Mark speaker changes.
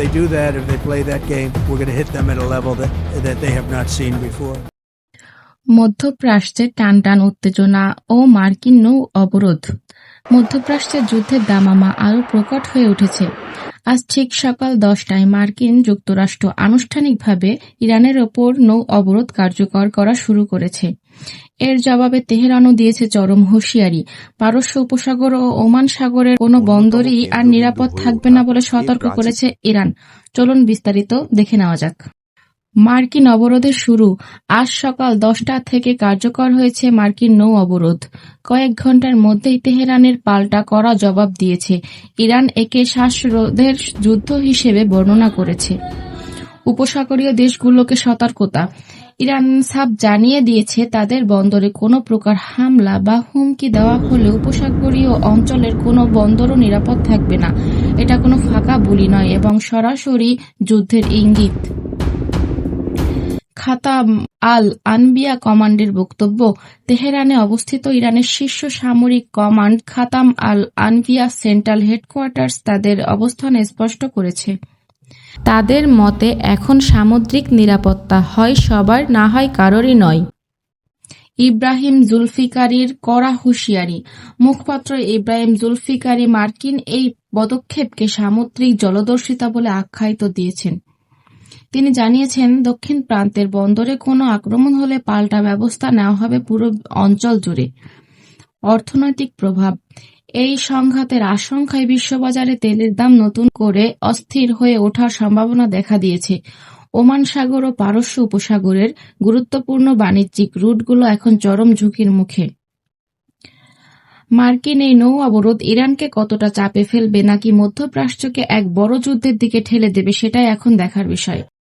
Speaker 1: They do that, if they play that game, we're going to hit them at a level that they have not seen before.
Speaker 2: মধ্যপ্রাচ্যে টানটান উত্তেজনা ও মার্কিন নৌ অবরোধ। মধ্যপ্রাচ্যের যুদ্ধের দামামা আরও প্রকট হয়ে উঠেছে। আজ ঠিক সকাল 10টায় মার্কিন যুক্তরাষ্ট্র আনুষ্ঠানিকভাবে ইরানের ওপর নৌ অবরোধ কার্যকর করা শুরু করেছে। এর জবাবে তেহরানও দিয়েছে চরম হুঁশিয়ারি। পারস্য উপসাগর ও ওমান সাগরের কোনো বন্দরই আর নিরাপদ থাকবে না বলে সতর্ক করেছে ইরান। চলুন বিস্তারিত দেখে নেওয়া যাক। মার্কিন অবরোধের শুরু। আজ সকাল 10টা থেকে কার্যকর হয়েছে মার্কিন নৌ অবরোধ। কয়েক ঘণ্টার মধ্যেই তেহরানের পাল্টা কড়া জবাব দিয়েছে। ইরান একে শ্বাসরোধের যুদ্ধ হিসেবে বর্ণনা করেছে। উপসাগরীয় দেশগুলোকে সতর্কতা। ইরান সাফ জানিয়ে দিয়েছে তাদের বন্দরে কোনো প্রকার হামলা বা হুমকি দেওয়া হলে উপসাগরীয় অঞ্চলের কোনো বন্দরও নিরাপদ থাকবে না। এটা কোনো ফাঁকা বুলি নয় এবং সরাসরি যুদ্ধের ইঙ্গিত। খাতাম আল আনবিয়া কমান্ডের বক্তব্য। তেহরানে অবস্থিত ইরানের শীর্ষ সামরিক কমান্ড খাতাম আল আনবিয়া সেন্ট্রাল হেডকোয়ার্টার্স তাদের অবস্থান স্পষ্ট করেছে। তাদের মতে এখন সামুদ্রিক নিরাপত্তা হয় সবার, না হয় কারোরই নয়। ইব্রাহিম জুলফিকারির কড়া হুঁশিয়ারি। মুখপাত্র ইব্রাহিম জুলফিকারি মার্কিন এই পদক্ষেপকে সামুদ্রিক জলদস্যুতা বলে আখ্যায়িত দিয়েছেন। তিনি জানিয়েছেন, দক্ষিণ প্রান্তের বন্দরে কোনো আক্রমণ হলে পাল্টা ব্যবস্থা নেওয়া হবে পুরো অঞ্চল জুড়ে। অর্থনৈতিক প্রভাব। এই সংঘাতের আশঙ্কায় বিশ্ববাজারে তেলের দাম নতুন করে অস্থির হয়ে ওঠার সম্ভাবনা দেখা দিয়েছে। ওমান সাগর ও পারস্য উপসাগরের গুরুত্বপূর্ণ বাণিজ্যিক রুটগুলো এখন চরম ঝুঁকির মুখে। মার্কিন এই নৌ অবরোধ ইরানকে কতটা চাপে ফেলবে নাকি মধ্যপ্রাচ্যকে এক বড় যুদ্ধের দিকে ঠেলে দেবে, সেটাই এখন দেখার বিষয়।